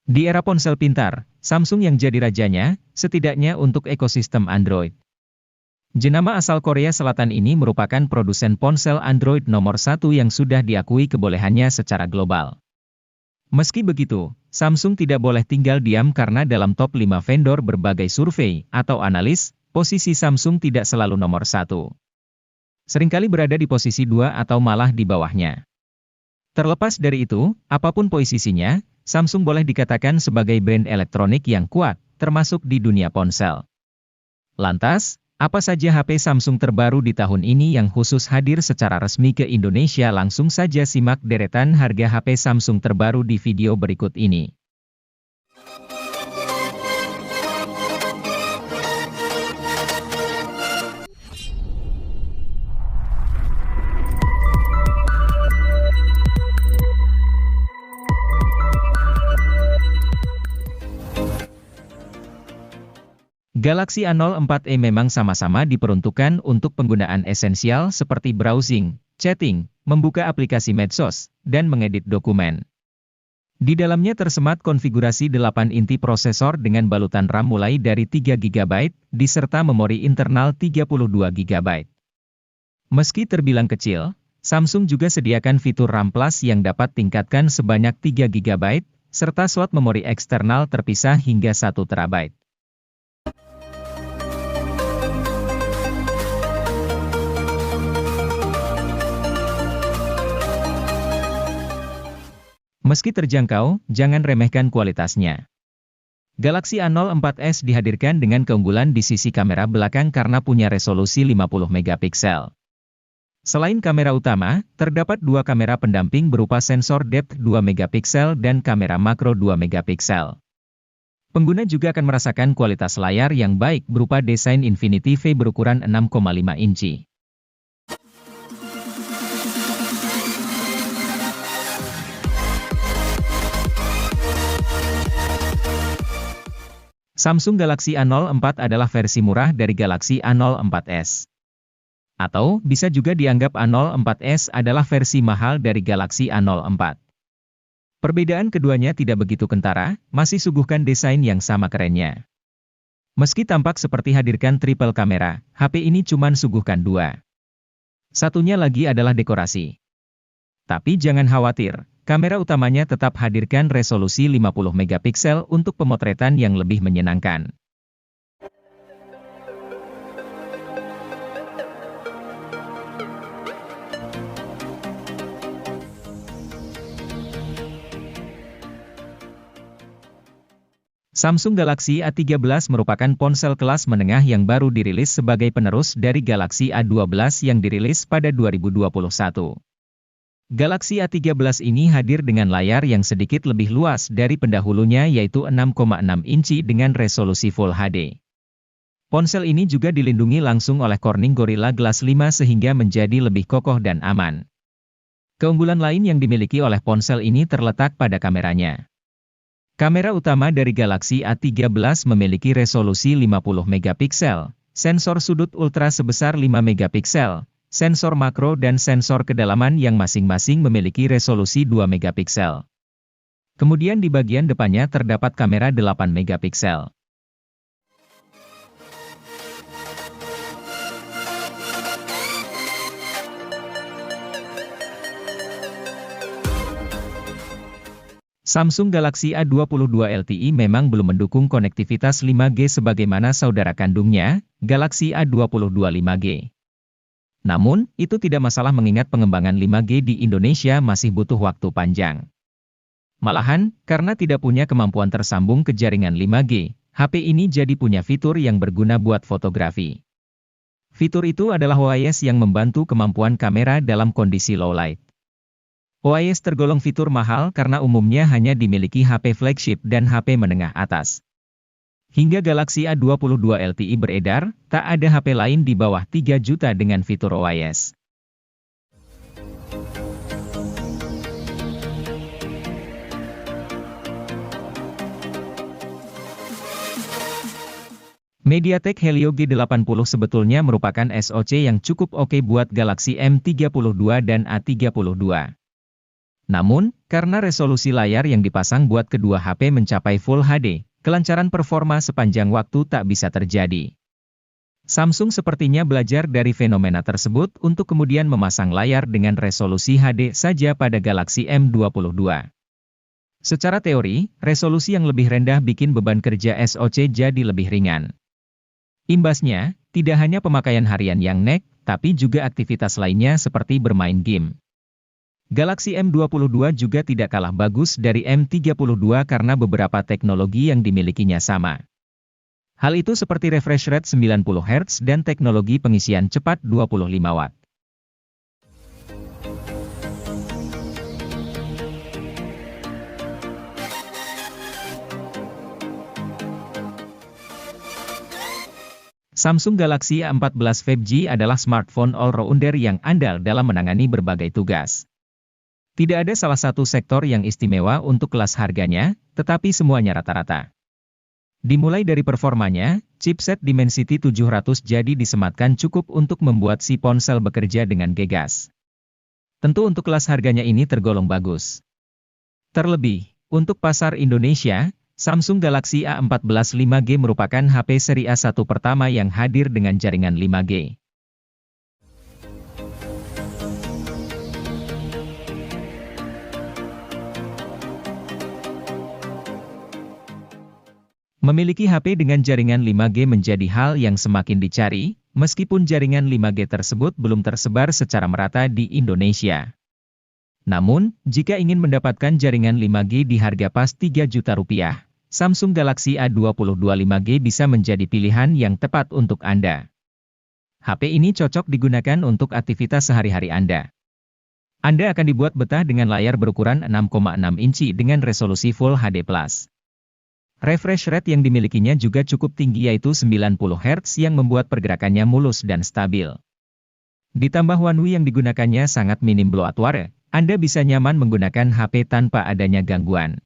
Di era ponsel pintar, Samsung yang jadi rajanya, setidaknya untuk ekosistem Android. Jenama asal Korea Selatan ini merupakan produsen ponsel Android nomor satu yang sudah diakui kebolehannya secara global. Meski begitu, Samsung tidak boleh tinggal diam karena dalam top 5 vendor berbagai survei atau analis, posisi Samsung tidak selalu nomor satu. Seringkali berada di posisi 2 atau malah di bawahnya. Terlepas dari itu, apapun posisinya, Samsung boleh dikatakan sebagai brand elektronik yang kuat, termasuk di dunia ponsel. Lantas, apa saja HP Samsung terbaru di tahun ini yang khusus hadir secara resmi ke Indonesia? Langsung saja simak deretan harga HP Samsung terbaru di video berikut ini. Galaxy A04e memang sama-sama diperuntukkan untuk penggunaan esensial seperti browsing, chatting, membuka aplikasi medsos, dan mengedit dokumen. Di dalamnya tersemat konfigurasi 8 inti prosesor dengan balutan RAM mulai dari 3 GB, diserta memori internal 32 GB. Meski terbilang kecil, Samsung juga sediakan fitur RAM Plus yang dapat tingkatkan sebanyak 3 GB, serta slot memori eksternal terpisah hingga 1 TB. Meski terjangkau, jangan remehkan kualitasnya. Galaxy A04s dihadirkan dengan keunggulan di sisi kamera belakang karena punya resolusi 50 megapiksel. Selain kamera utama, terdapat dua kamera pendamping berupa sensor depth 2 megapiksel dan kamera makro 2 megapiksel. Pengguna juga akan merasakan kualitas layar yang baik berupa desain Infinity V berukuran 6,5 inci. Samsung Galaxy A04 adalah versi murah dari Galaxy A04s. Atau, bisa juga dianggap A04s adalah versi mahal dari Galaxy A04. Perbedaan keduanya tidak begitu kentara, masih suguhkan desain yang sama kerennya. Meski tampak seperti hadirkan triple kamera, HP ini cuman suguhkan dua. Satunya lagi adalah dekorasi. Tapi jangan khawatir. Kamera utamanya tetap hadirkan resolusi 50 megapiksel untuk pemotretan yang lebih menyenangkan. Samsung Galaxy A13 merupakan ponsel kelas menengah yang baru dirilis sebagai penerus dari Galaxy A12 yang dirilis pada 2021. Galaxy A13 ini hadir dengan layar yang sedikit lebih luas dari pendahulunya yaitu 6,6 inci dengan resolusi Full HD. Ponsel ini juga dilindungi langsung oleh Corning Gorilla Glass 5 sehingga menjadi lebih kokoh dan aman. Keunggulan lain yang dimiliki oleh ponsel ini terletak pada kameranya. Kamera utama dari Galaxy A13 memiliki resolusi 50 megapiksel, sensor sudut ultra sebesar 5 megapiksel, sensor makro dan sensor kedalaman yang masing-masing memiliki resolusi 2 megapiksel. Kemudian di bagian depannya terdapat kamera 8 megapiksel. Samsung Galaxy A22 LTE memang belum mendukung konektivitas 5G sebagaimana saudara kandungnya, Galaxy A22 5G. Namun, itu tidak masalah mengingat pengembangan 5G di Indonesia masih butuh waktu panjang. Malahan, karena tidak punya kemampuan tersambung ke jaringan 5G, HP ini jadi punya fitur yang berguna buat fotografi. Fitur itu adalah OIS yang membantu kemampuan kamera dalam kondisi low light. OIS tergolong fitur mahal karena umumnya hanya dimiliki HP flagship dan HP menengah atas. Hingga Galaxy A22 LTE beredar, tak ada HP lain di bawah 3 juta dengan fitur OIS. MediaTek Helio G80 sebetulnya merupakan SoC yang cukup oke buat Galaxy M32 dan A32. Namun, karena resolusi layar yang dipasang buat kedua HP mencapai Full HD, kelancaran performa sepanjang waktu tak bisa terjadi. Samsung sepertinya belajar dari fenomena tersebut untuk kemudian memasang layar dengan resolusi HD saja pada Galaxy M22. Secara teori, resolusi yang lebih rendah bikin beban kerja SoC jadi lebih ringan. Imbasnya, tidak hanya pemakaian harian yang nek, tapi juga aktivitas lainnya seperti bermain game. Galaxy M22 juga tidak kalah bagus dari M32 karena beberapa teknologi yang dimilikinya sama. Hal itu seperti refresh rate 90 Hz dan teknologi pengisian cepat 25 Watt. Samsung Galaxy A14 5G adalah smartphone all-rounder yang andal dalam menangani berbagai tugas. Tidak ada salah satu sektor yang istimewa untuk kelas harganya, tetapi semuanya rata-rata. Dimulai dari performanya, chipset Dimensity 700 jadi disematkan cukup untuk membuat si ponsel bekerja dengan gegas. Tentu untuk kelas harganya ini tergolong bagus. Terlebih, untuk pasar Indonesia, Samsung Galaxy A14 5G merupakan HP seri A1 pertama yang hadir dengan jaringan 5G. Memiliki HP dengan jaringan 5G menjadi hal yang semakin dicari, meskipun jaringan 5G tersebut belum tersebar secara merata di Indonesia. Namun, jika ingin mendapatkan jaringan 5G di harga pas Rp3 juta, Samsung Galaxy A22 5G bisa menjadi pilihan yang tepat untuk Anda. HP ini cocok digunakan untuk aktivitas sehari-hari Anda. Anda akan dibuat betah dengan layar berukuran 6,6 inci dengan resolusi Full HD+. Refresh rate yang dimilikinya juga cukup tinggi yaitu 90 Hz yang membuat pergerakannya mulus dan stabil. Ditambah One UI yang digunakannya sangat minim bloatware, Anda bisa nyaman menggunakan HP tanpa adanya gangguan.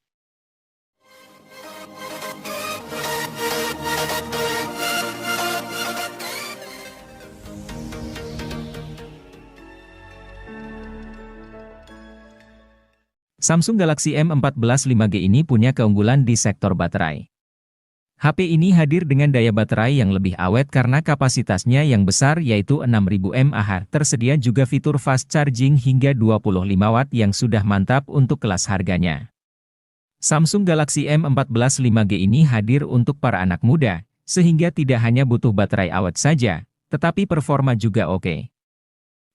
Samsung Galaxy M14 5G ini punya keunggulan di sektor baterai. HP ini hadir dengan daya baterai yang lebih awet karena kapasitasnya yang besar yaitu 6000 mAh. Tersedia juga fitur fast charging hingga 25 Watt yang sudah mantap untuk kelas harganya. Samsung Galaxy M14 5G ini hadir untuk para anak muda, sehingga tidak hanya butuh baterai awet saja, tetapi performa juga oke.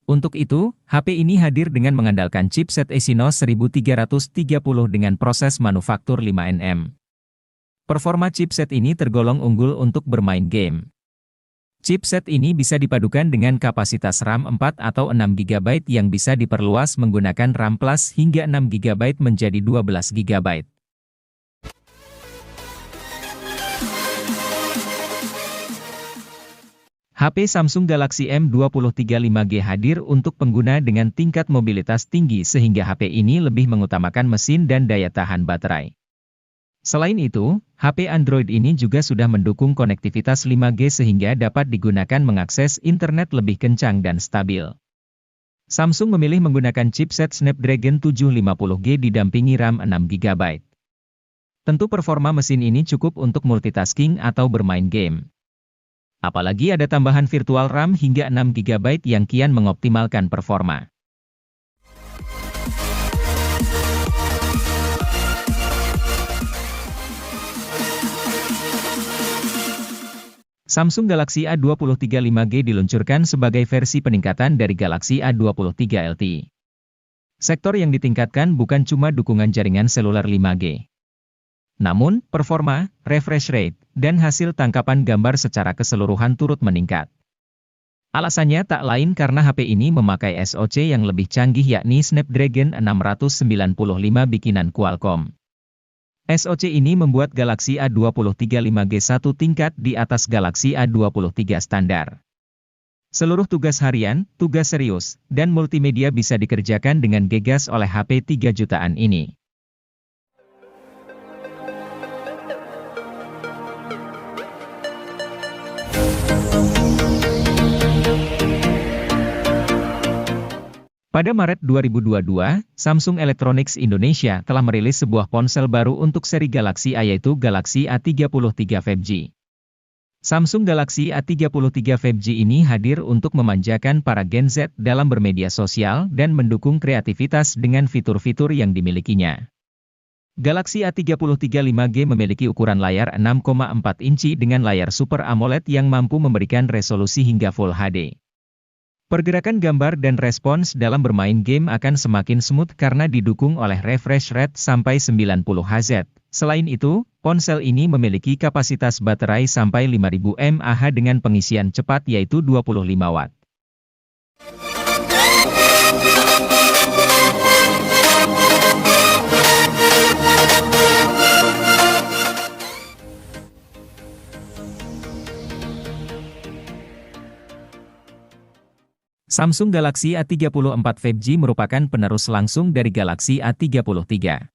Untuk itu, HP ini hadir dengan mengandalkan chipset Exynos 1330 dengan proses manufaktur 5nm. Performa chipset ini tergolong unggul untuk bermain game. Chipset ini bisa dipadukan dengan kapasitas RAM 4 atau 6GB yang bisa diperluas menggunakan RAM Plus hingga 6GB menjadi 12GB. HP Samsung Galaxy M23 5G hadir untuk pengguna dengan tingkat mobilitas tinggi sehingga HP ini lebih mengutamakan mesin dan daya tahan baterai. Selain itu, HP Android ini juga sudah mendukung konektivitas 5G sehingga dapat digunakan mengakses internet lebih kencang dan stabil. Samsung memilih menggunakan chipset Snapdragon 750G didampingi RAM 6GB. Tentu performa mesin ini cukup untuk multitasking atau bermain game. Apalagi ada tambahan virtual RAM hingga 6GB yang kian mengoptimalkan performa. Samsung Galaxy A23 5G diluncurkan sebagai versi peningkatan dari Galaxy A23 LTE. Sektor yang ditingkatkan bukan cuma dukungan jaringan seluler 5G. Namun, performa, refresh rate, dan hasil tangkapan gambar secara keseluruhan turut meningkat. Alasannya tak lain karena HP ini memakai SoC yang lebih canggih yakni Snapdragon 695 bikinan Qualcomm. SoC ini membuat Galaxy A23 5G satu tingkat di atas Galaxy A23 standar. Seluruh tugas harian, tugas serius, dan multimedia bisa dikerjakan dengan gegas oleh HP 3 jutaan ini. Pada Maret 2022, Samsung Electronics Indonesia telah merilis sebuah ponsel baru untuk seri Galaxy A yaitu Galaxy A33 5G. Samsung Galaxy A33 5G ini hadir untuk memanjakan para Gen Z dalam bermedia sosial dan mendukung kreativitas dengan fitur-fitur yang dimilikinya. Galaxy A33 5G memiliki ukuran layar 6,4 inci dengan layar Super AMOLED yang mampu memberikan resolusi hingga Full HD. Pergerakan gambar dan respons dalam bermain game akan semakin smooth karena didukung oleh refresh rate sampai 90 Hz. Selain itu, ponsel ini memiliki kapasitas baterai sampai 5000 mAh dengan pengisian cepat yaitu 25 Watt. Samsung Galaxy A34 5G merupakan penerus langsung dari Galaxy A33.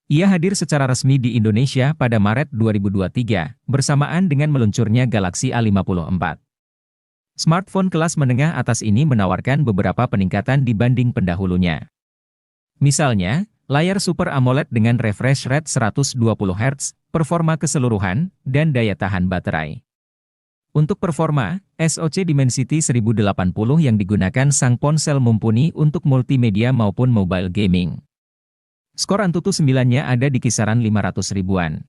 Ia hadir secara resmi di Indonesia pada Maret 2023, bersamaan dengan meluncurnya Galaxy A54. Smartphone kelas menengah atas ini menawarkan beberapa peningkatan dibanding pendahulunya. Misalnya, layar Super AMOLED dengan refresh rate 120 Hz, performa keseluruhan, dan daya tahan baterai. Untuk performa, SoC Dimensity 1080 yang digunakan sang ponsel mumpuni untuk multimedia maupun mobile gaming. Skor Antutu 9-nya ada di kisaran 500 ribuan.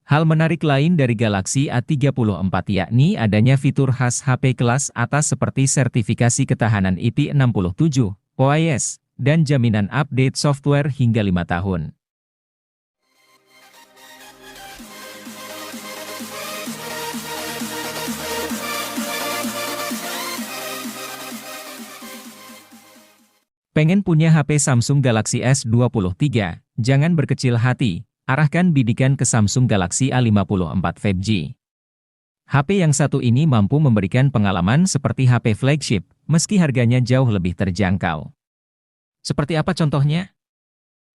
Hal menarik lain dari Galaxy A34 yakni adanya fitur khas HP kelas atas seperti sertifikasi ketahanan IP67, OIS, dan jaminan update software hingga 5 tahun. Pengen punya HP Samsung Galaxy S23? Jangan berkecil hati, arahkan bidikan ke Samsung Galaxy A54 5G. HP yang satu ini mampu memberikan pengalaman seperti HP flagship, meski harganya jauh lebih terjangkau. Seperti apa contohnya?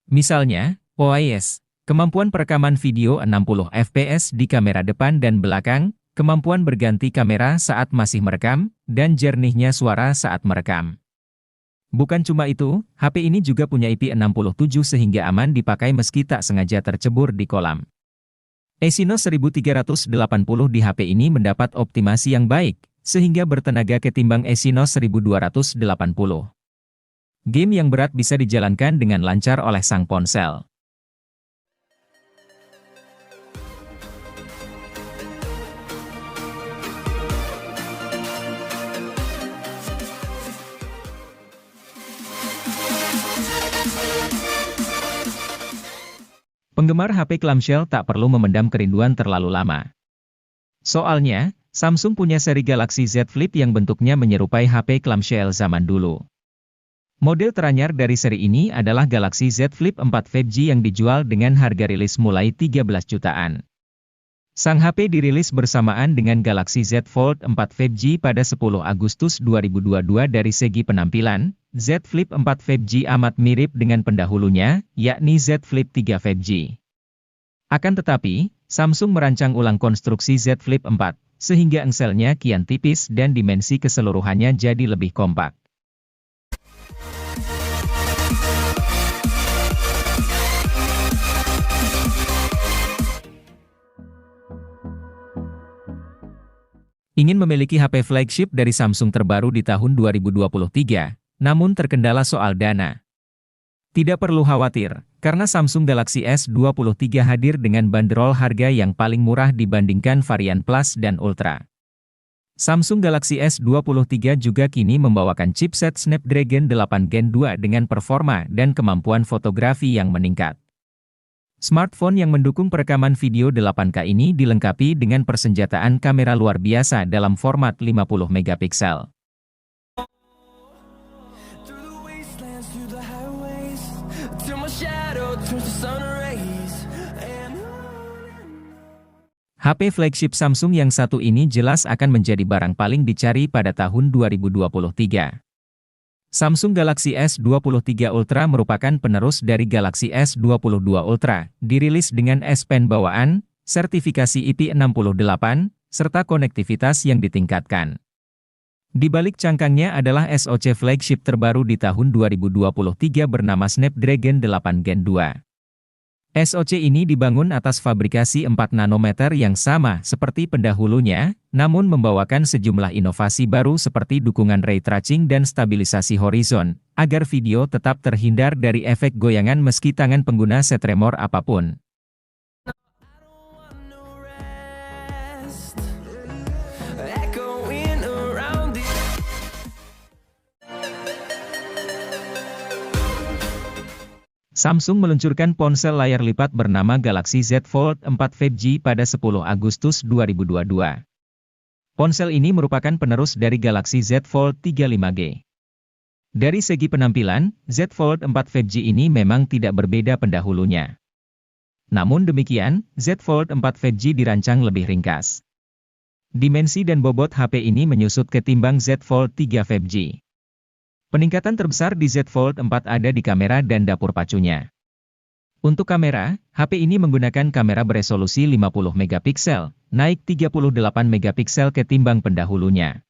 Misalnya, OIS, kemampuan perekaman video 60 fps di kamera depan dan belakang, kemampuan berganti kamera saat masih merekam, dan jernihnya suara saat merekam. Bukan cuma itu, HP ini juga punya IP67 sehingga aman dipakai meski tak sengaja tercebur di kolam. Exynos 1380 di HP ini mendapat optimasi yang baik, sehingga bertenaga ketimbang Exynos 1280. Game yang berat bisa dijalankan dengan lancar oleh sang ponsel. Penggemar HP clamshell tak perlu memendam kerinduan terlalu lama. Soalnya, Samsung punya seri Galaxy Z Flip yang bentuknya menyerupai HP clamshell zaman dulu. Model teranyar dari seri ini adalah Galaxy Z Flip 4 5G yang dijual dengan harga rilis mulai 13 jutaan. Sang HP dirilis bersamaan dengan Galaxy Z Fold 4 5G pada 10 Agustus 2022 dari segi penampilan. Z Flip 4 5G amat mirip dengan pendahulunya, yakni Z Flip 3 5G. Akan tetapi, Samsung merancang ulang konstruksi Z Flip 4, sehingga engselnya kian tipis dan dimensi keseluruhannya jadi lebih kompak. Ingin memiliki HP flagship dari Samsung terbaru di tahun 2023? Namun terkendala soal dana. Tidak perlu khawatir, karena Samsung Galaxy S23 hadir dengan bandrol harga yang paling murah dibandingkan varian Plus dan Ultra. Samsung Galaxy S23 juga kini membawakan chipset Snapdragon 8 Gen 2 dengan performa dan kemampuan fotografi yang meningkat. Smartphone yang mendukung perekaman video 8K ini dilengkapi dengan persenjataan kamera luar biasa dalam format 50 megapiksel. HP flagship Samsung yang satu ini jelas akan menjadi barang paling dicari pada tahun 2023. Samsung Galaxy S23 Ultra merupakan penerus dari Galaxy S22 Ultra, dirilis dengan S Pen bawaan, sertifikasi IP68, serta konektivitas yang ditingkatkan. Di balik cangkangnya adalah SoC flagship terbaru di tahun 2023 bernama Snapdragon 8 Gen 2. SoC ini dibangun atas fabrikasi 4 nanometer yang sama seperti pendahulunya, namun membawakan sejumlah inovasi baru seperti dukungan ray tracing dan stabilisasi horizon, agar video tetap terhindar dari efek goyangan meski tangan pengguna setremor apapun. Samsung meluncurkan ponsel layar lipat bernama Galaxy Z Fold 4 5G pada 10 Agustus 2022. Ponsel ini merupakan penerus dari Galaxy Z Fold 3 5G. Dari segi penampilan, Z Fold 4 5G ini memang tidak berbeda pendahulunya. Namun demikian, Z Fold 4 5G dirancang lebih ringkas. Dimensi dan bobot HP ini menyusut ketimbang Z Fold 3 5G. Peningkatan terbesar di Z Fold 4 ada di kamera dan dapur pacunya. Untuk kamera, HP ini menggunakan kamera beresolusi 50 megapiksel, naik 38 megapiksel ketimbang pendahulunya.